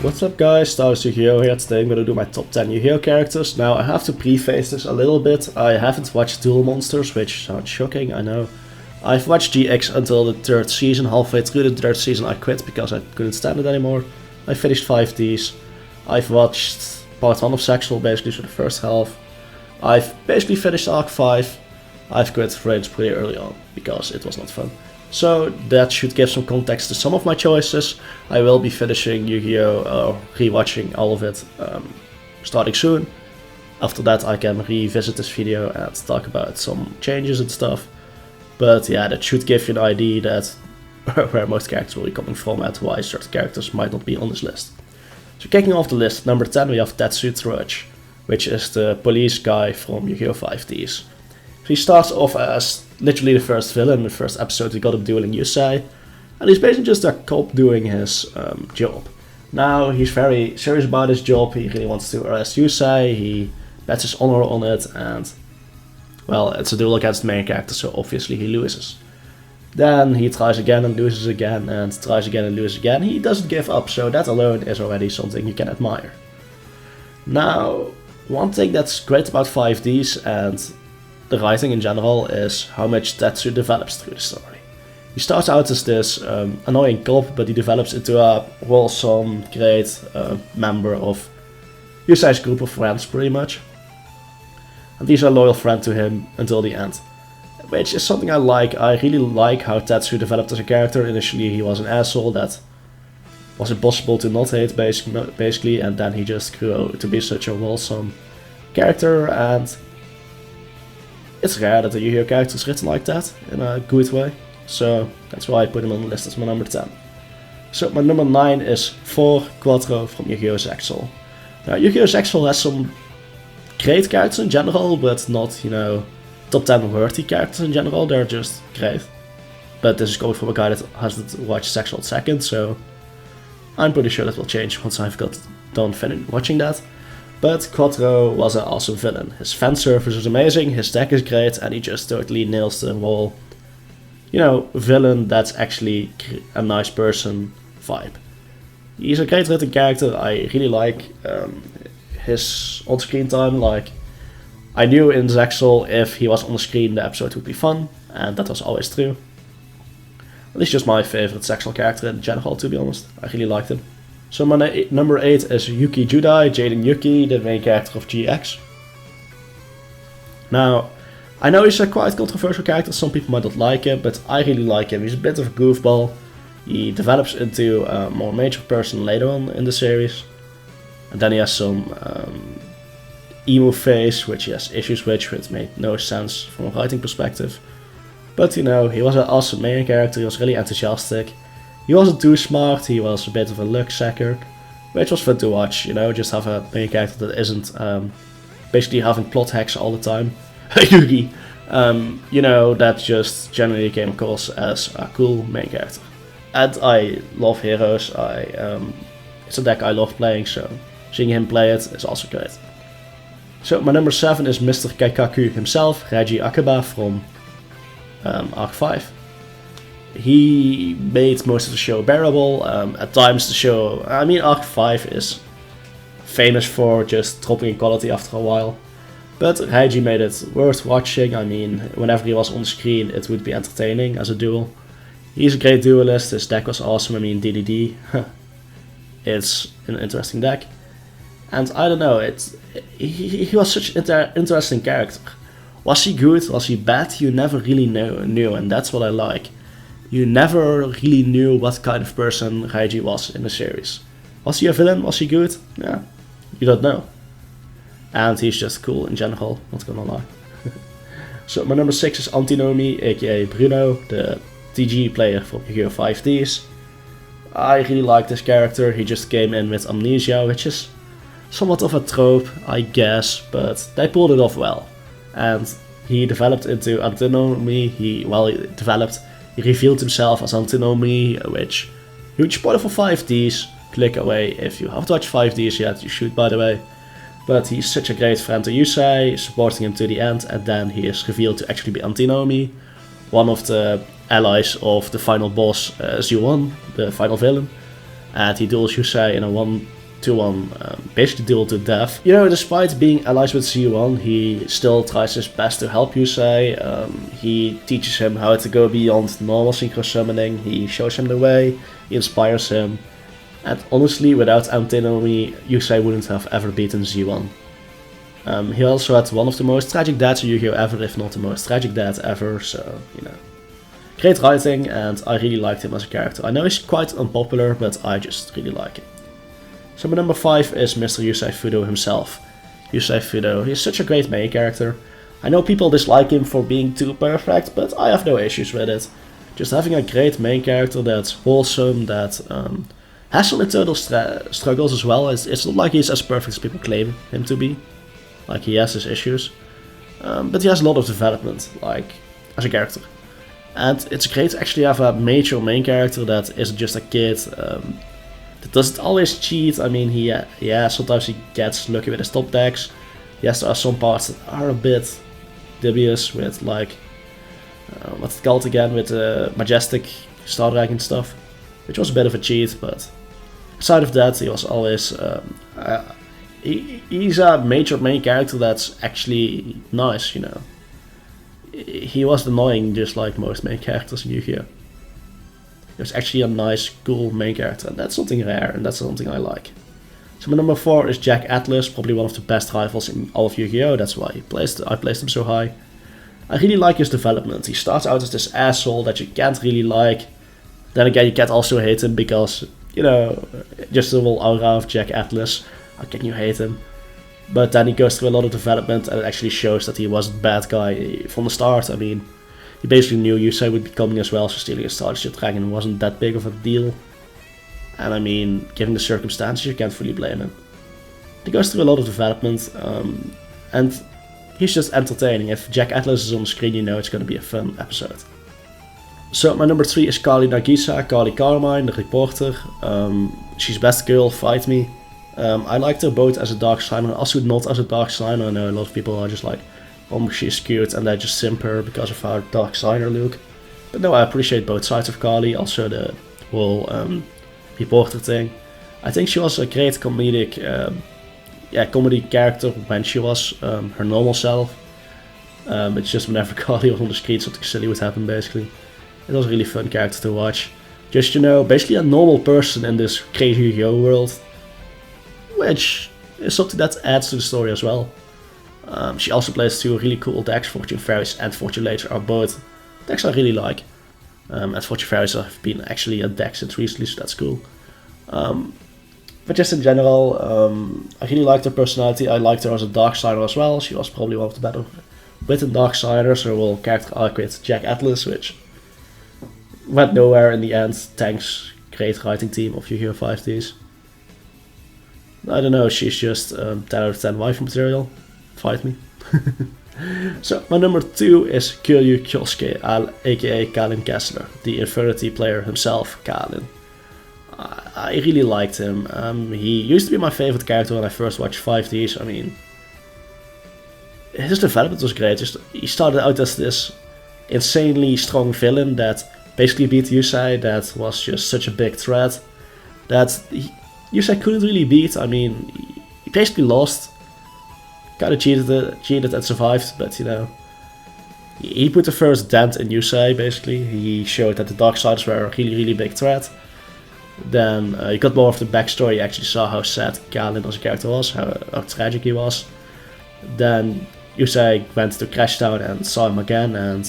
What's up guys, Stars Yu-Gi-Oh! Here. Today I'm gonna do my top 10 Yu-Gi-Oh! Characters. Now I have to preface this a little bit. I haven't watched Duel Monsters, which sounds shocking, I know. I've watched GX until the 3rd season. Halfway through the 3rd season I quit because I couldn't stand it anymore. I finished 5Ds. I've watched part 1 of Sexual basically for the first half. I've basically finished Arc 5. I've quit Rage pretty early on because it was not fun. So that should give some context to some of my choices. I will be finishing Yu-Gi-Oh! Rewatching all of it starting soon. After that I can revisit this video and talk about some changes and stuff. But yeah, that should give you an idea that where most characters will be coming from and why certain characters might not be on this list. So kicking off the list, number 10 we have Tetsu Trudge, which is the police guy from Yu-Gi-Oh! 5Ds. So he starts off as literally the first villain. In the first episode we got him dueling Yusei, and he's basically just a cop doing his job. Now he's very serious about his job, he really wants to arrest Yusei, he bets his honor on it, and well, it's a duel against the main character, so obviously he loses. Then he tries again and loses again, and tries again and loses again. He doesn't give up, so that alone is already something you can admire. Now, one thing that's great about 5Ds and the writing in general is how much Tetsu develops through the story. He starts out as this annoying cop, but he develops into a wholesome, great member of Yusei's group of friends pretty much. And these are loyal friends to him until the end. Which is something I like. I really like how Tetsu developed as a character. Initially he was an asshole that was impossible to not hate basically, and then he just grew to be such a wholesome character, and it's rare that a Yu-Gi-Oh! Character is written like that, in a good way, so that's why I put him on the list as my number 10. So my number 9 is 4 Quattro from Yu-Gi-Oh! Zexal. Now Yu-Gi-Oh! Zexal has some great characters in general, but not, you know, top 10 worthy characters in general, they're just great. But this is coming from a guy that hasn't watched Zexal second, so I'm pretty sure that will change once I've got done watching that. But Quattro was an awesome villain. His fan service is amazing, his deck is great, and he just totally nails the whole, you know, villain that's actually a nice person vibe. He's a great written character. I really like his on-screen time. Like, I knew in Zexal if he was on the screen the episode would be fun, and that was always true. At least just my favorite Zexal character in general, to be honest. I really liked him. So my number 8 is Yuki Judai, Jaden Yuki, the main character of GX. Now, I know he's a quite controversial character, some people might not like him, but I really like him. He's a bit of a goofball. He develops into a more major person later on in the series. And then he has some emo phase, which he has issues with, which made no sense from a writing perspective. But you know, he was an awesome main character, he was really enthusiastic. He wasn't too smart, he was a bit of a luck sucker, which was fun to watch, you know, just have a main character that isn't basically having plot hacks all the time. Yuki, you know, that just generally came across as a cool main character. And I love heroes, it's a deck I love playing, so seeing him play it is also great. So my number 7 is Mr. Kaikaku himself, Reiji Akaba from Arc 5. He made most of the show bearable. At times the show, I mean, Arc 5 is famous for just dropping in quality after a while. But Reiji made it worth watching. I mean, whenever he was on the screen it would be entertaining as a duel. He's a great duelist, his deck was awesome. I mean, DDD, it's an interesting deck. And I don't know, he was such an interesting character. Was he good, was he bad? You never really knew, and that's what I like. You never really knew what kind of person Reiji was in the series. Was he a villain? Was he good? Yeah, you don't know. And he's just cool in general, not gonna lie. So my number 6 is Antinomi, aka Bruno, the TG player from Yu-Gi-Oh! 5Ds. I really like this character. He just came in with amnesia, which is somewhat of a trope, I guess, but they pulled it off well. And he developed into Antinomi. He revealed himself as Antinomi, which, huge spoiler for 5Ds, click away if you haven't watched 5Ds yet, you should by the way. But he's such a great friend to Yusei, supporting him to the end, and then he is revealed to actually be Antinomi, one of the allies of the final boss, Zu-1, the final villain. and he duels Yusei in a 1-to-1, basically duel to death. You know, despite being allies with Z1, he still tries his best to help Yusei. He teaches him how to go beyond normal synchro summoning, he shows him the way, he inspires him, and honestly, without Antinomy, Yusei wouldn't have ever beaten Z1. He also had one of the most tragic deaths in Yu-Gi-Oh! Ever, if not the most tragic death ever, so, you know. Great writing, and I really liked him as a character. I know he's quite unpopular, but I just really like him. So my number 5 is Mr. Yusei Fudo himself. Yusei Fudo, he's such a great main character. I know people dislike him for being too perfect, but I have no issues with it. Just having a great main character that's wholesome, that has some internal struggles as well. It's not like he's as perfect as people claim him to be. Like, he has his issues. But he has a lot of development, like, as a character. And it's great to actually have a major main character that isn't just a kid, that doesn't always cheat. I mean, yeah, sometimes he gets lucky with his top decks. Yes, there are some parts that are a bit dubious with, like, what's it called again, with Majestic Star Dragon stuff, which was a bit of a cheat, but aside of that, he was always, he's a major main character that's actually nice, you know. He was annoying just like most main characters in Yu-Gi-Oh! He was actually a nice, cool main character, and that's something rare, and that's something I like. So my number 4 is Jack Atlas, probably one of the best rivals in all of Yu-Gi-Oh! That's why I placed him so high. I really like his development. He starts out as this asshole that you can't really like. Then again, you can't also hate him because, you know, just the whole aura of Jack Atlas. How can you hate him? But then he goes through a lot of development, and it actually shows that he wasn't a bad guy from the start. I mean, he basically knew Yusei would be coming as well, so stealing a Starship Dragon wasn't that big of a deal. And I mean, given the circumstances, you can't fully blame him. He goes through a lot of development, and he's just entertaining. If Jack Atlas is on the screen, you know it's going to be a fun episode. So my number 3 is Kali Nagisa, Kali Carmine, the reporter. She's best girl, fight me. I liked her both as a Dark Signer and also not as a Dark Signer. I know a lot of people are just like, oh, she's cute, and they just simp her because of her Dark Signer look. But no, I appreciate both sides of Kali, also the whole reporter thing. I think she was a great comedy character when she was her normal self. It's just whenever Kali was on the street, something silly would happen, basically. It was a really fun character to watch. Just, you know, basically a normal person in this crazy Yu-Gi-Oh! World, which is something that adds to the story as well. She also plays 2 really cool decks. Fortune Fairies and Fortune Later are both decks I really like. And Fortune Fairies have been actually a deck since recently, so that's cool. But just in general, I really liked her personality. I liked her as a Dark Signer as well. She was probably one of the better written Dark Signers. Her whole character arc with Jack Atlas, which went nowhere in the end. Thanks, great writing team of Yu-Gi-Oh! 5Ds. I don't know, she's just 10 out of 10 waifu material. Fight me. So my number 2 is Kiryu Kyosuke, aka Kalin Kessler, the Infinity player himself, Kalin. I really liked him. He used to be my favorite character when I first watched 5Ds. I mean, his development was great. He started out as this insanely strong villain that basically beat Yusei, that was just such a big threat that Yusei couldn't really beat. I mean, he basically lost. Kinda cheated and survived, but you know, he put the first dent in Yusei, basically. He showed that the Dark Siders were a really, really big threat. Then you got more of the backstory, you actually saw how sad Kalin as a character was, how tragic he was. Then Yusei went to Crashtown and saw him again, and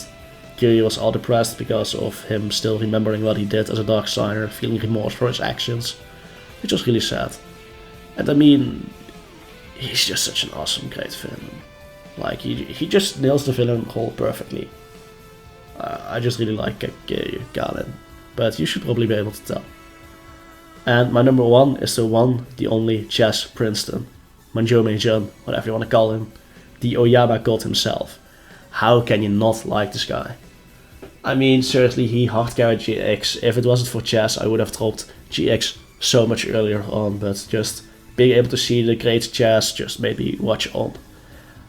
Kiryu was all depressed because of him still remembering what he did as a Dark Signer, feeling remorse for his actions, which was really sad. And I mean, he's just such an awesome, great villain. Like, he just nails the villain role perfectly. I just really like Kalin, but you should probably be able to tell. And my number 1 is the one, the only Chess Princeton. Manjome Jun, whatever you want to call him. The Oyama god himself. How can you not like this guy? I mean, seriously, he hard carried GX. If it wasn't for Chess, I would have dropped GX so much earlier on, but just being able to see the great Chess just made me watch on.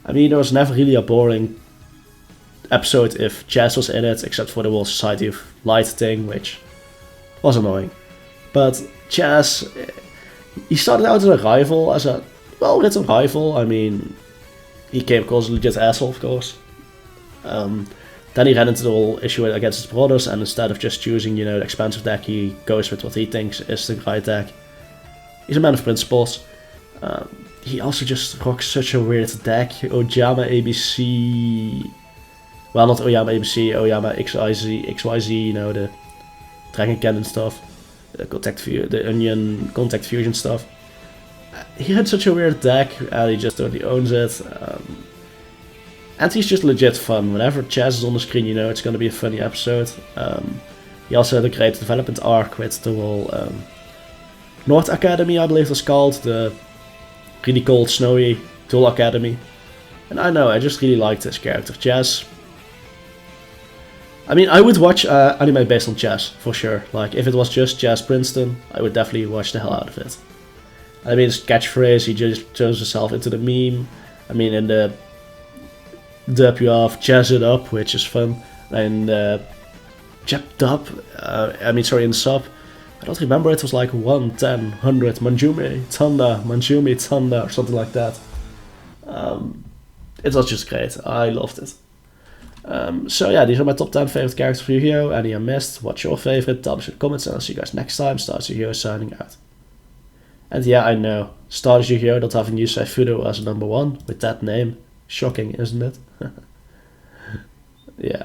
I mean, there was never really a boring episode if Chess was in it, except for the whole Society of Light thing, which was annoying. But Chaz, he started out as a rival, as a well-written rival. I mean, he came across a legit asshole, of course. Then he ran into the whole issue against his brothers, and instead of just choosing, the expensive deck, he goes with what he thinks is the right deck. He's a man of principles. He also just rocks such a weird deck. Oyama ABC... Well, not Oyama ABC, Oyama XYZ, the Dragon Cannon stuff. The Onion Contact Fusion stuff. He had such a weird deck, and he just totally owns it. And he's just legit fun. Whenever Chaz is on the screen, it's going to be a funny episode. He also had a great development arc with the whole North Academy, I believe it was called. The really cold, snowy Tool Academy. And I just really liked this character, Chaz. I mean, I would watch anime based on Chaz, for sure. Like, if it was just Chaz Princeton, I would definitely watch the hell out of it. I mean, his catchphrase, he just throws himself into the meme. I mean, in the dub you have Jazz It Up, which is fun. And Jap Dub, in the sub, I don't remember, it was like 1, 10, 100, Manjumi Tanda, or something like that. It was just great, I loved it. So yeah, these are my top 10 favorite characters for Yu-Gi-Oh! Any I missed, what's your favorite, tell us in the comments, and I'll see you guys next time. Stars Yu-Gi-Oh! Signing out. And yeah, I know, Stars Yu-Gi-Oh! Not having Yusei Fudo as number 1, with that name. Shocking, isn't it? Yeah.